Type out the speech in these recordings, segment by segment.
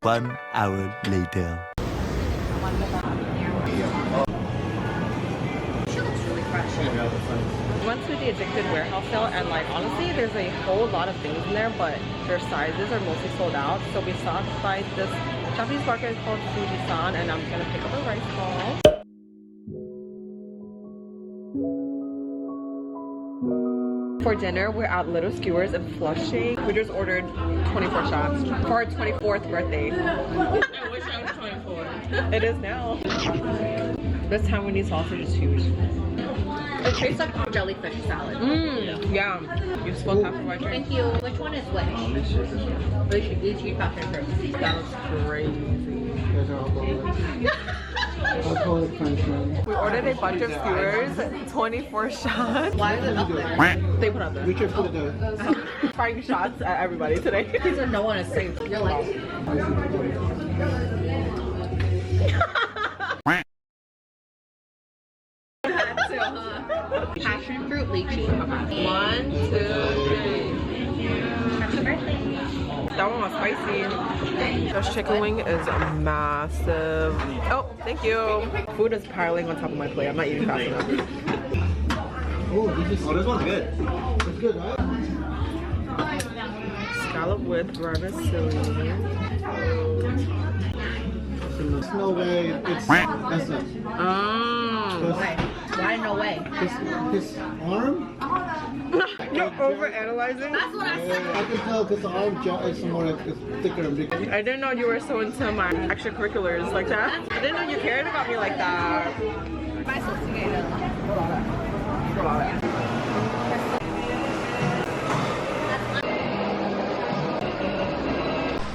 1 hour later. She looks really fresh. We went to the Addicted warehouse sale, and like honestly there's a whole lot of things in there, but their sizes are mostly sold out. So we stopped by this Japanese market called Fujisan, and I'm gonna pick up a rice ball. For dinner, we're at Little Skewers in Flushing. We just ordered 24 shots for our 24th birthday. I wish I was 24. It is now. This time we need sausage is huge. It tastes like jellyfish salad. Yeah. You spoke after my drink. Thank you. Which one is which? Lychee passion fruit. That was crazy. Alcoholic punishment. We ordered a bunch of skewers, 24 shots. Why is it up there? They put up there. We should put it there. Firing shots at everybody today. These are no one is safe. You're like... Passion fruit lychee. 1, 2, 3. Happy birthday. That one was spicy. This chicken wing is massive. Oh, thank you. Food is piling on top of my plate. I'm not eating fast enough. Oh, this one's good. It's good, right? Scallop with vermicelli. There's no way it's essence. Why no way? His arm? You're overanalyzing. That's what I said. I can tell because the arm is more like it's thicker and bigger. I didn't know you were so into my extracurriculars like that. I didn't know you cared about me like that.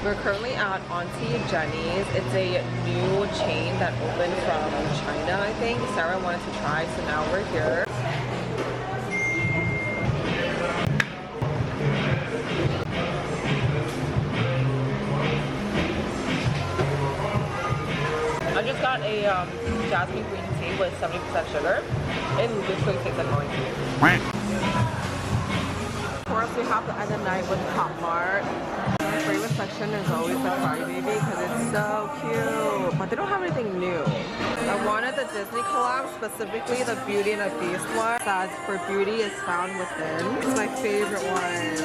We're currently at Auntie Jenny's. It's a new chain that opened from China, I think. Sarah wanted to try, so now we're here. I just got a jasmine green tea with 70% sugar. It literally tastes like orange tea. Of course, we have to end the night with Pop Mart. My favorite section is always the Cry Baby because it's so cute. But they don't have anything new. I wanted the Disney collab, specifically the Beauty and the Beast one. Says for beauty is found within. It's my favorite one.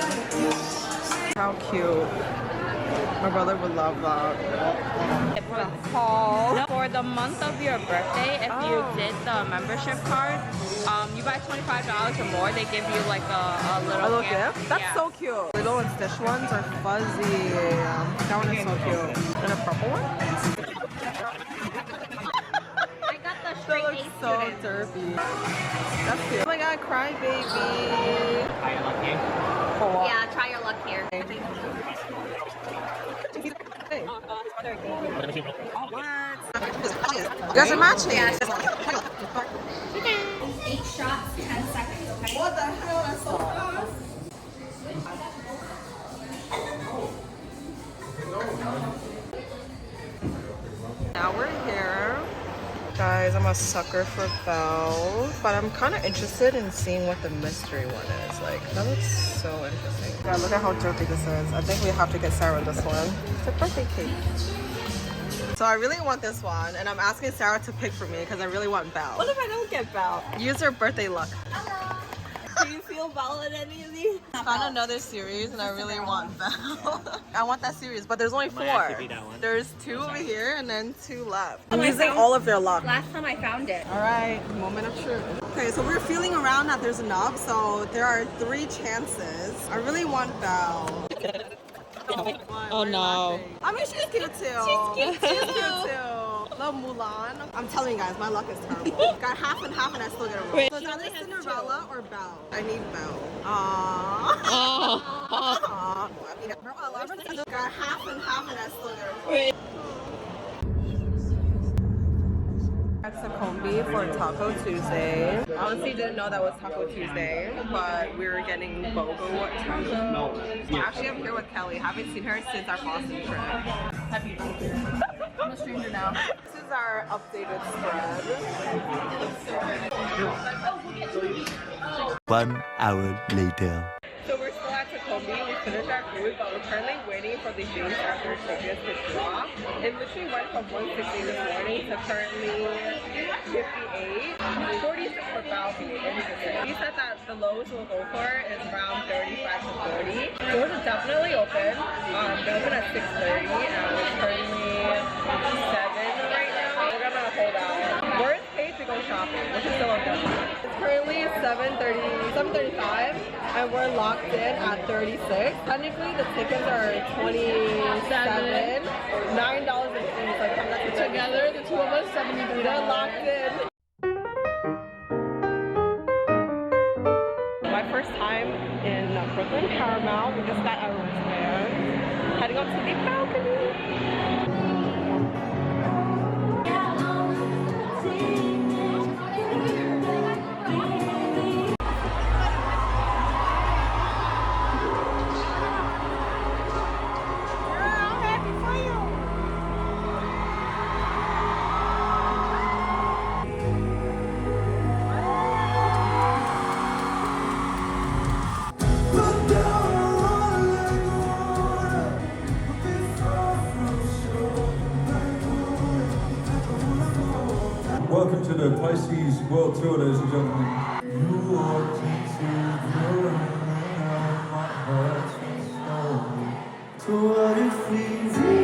How cute. My brother would love that. For the month of your birthday, if you did the membership card, you buy $25 or more, they give you like a little gift? That's so cute. Little and Stitch ones are fuzzy. That one is so cute. And a purple one? I got the That straight looks A so student. derpy. That's cute. Oh my god, Cry Baby. Yeah, try your luck here. You guys are matching. 8 shots, 10 seconds, okay? What the hell? That's so fast. Now we're here. Guys, I'm a sucker for Belle, but I'm kind of interested in seeing what the mystery one is. Like, that looks so interesting. God, look at how derpy this is. I think we have to get Sarah this one. It's a birthday cake. So I really want this one, and I'm asking Sarah to pick for me because I really want Belle. What if I don't get Belle? Use her birthday luck. Do you feel Belle in any of these? I found another series, and I really want Belle. I want that series, but there's only 4. There's 2 over here, and then 2 left. I'm using all of their luck. Last time I found it. All right, moment of truth. Okay, so we're feeling around that there's enough, so there are 3 chances. I really want Belle. Oh no. I mean, she's cute too. She's cute too. Love Mulan. I'm telling you guys, my luck is terrible. Got half and half, and I still get a roll. So it's either Cinderella or Belle. I need Belle. Aww. Got half and half, and I still get a roll. At Succumbi for Taco Tuesday. Honestly, didn't know that was Taco Tuesday, but we were getting Bogo Taco. Actually, I'm here with Kelly. Haven't seen her since our Boston trip. I'm a stranger now. This is our updated spread. 1 hour later. So we're still at Succumbi. We finished our food. food, but we're currently waiting for the base after tickets to drop. It literally went from 160 this morning to currently 58. 46 for Balcony. He said that the lowest we'll go for is around 35 to 40. Doors are definitely open. They open at 6:30 and it's currently 7 right now. We're gonna hold out. Worst case, we go shopping, which is still okay. It's currently 7:35 and we're locked in at 36. Technically, the tickets are 27, $9 in fees. Like, that's Together, the two of us, $73. they're locked in. My first time in Brooklyn Paramount. We just got our wristbands. Heading up to the balcony. Welcome to the Pisces World Tour, ladies and gentlemen. You walked into the room and my heart was slowly. So what if we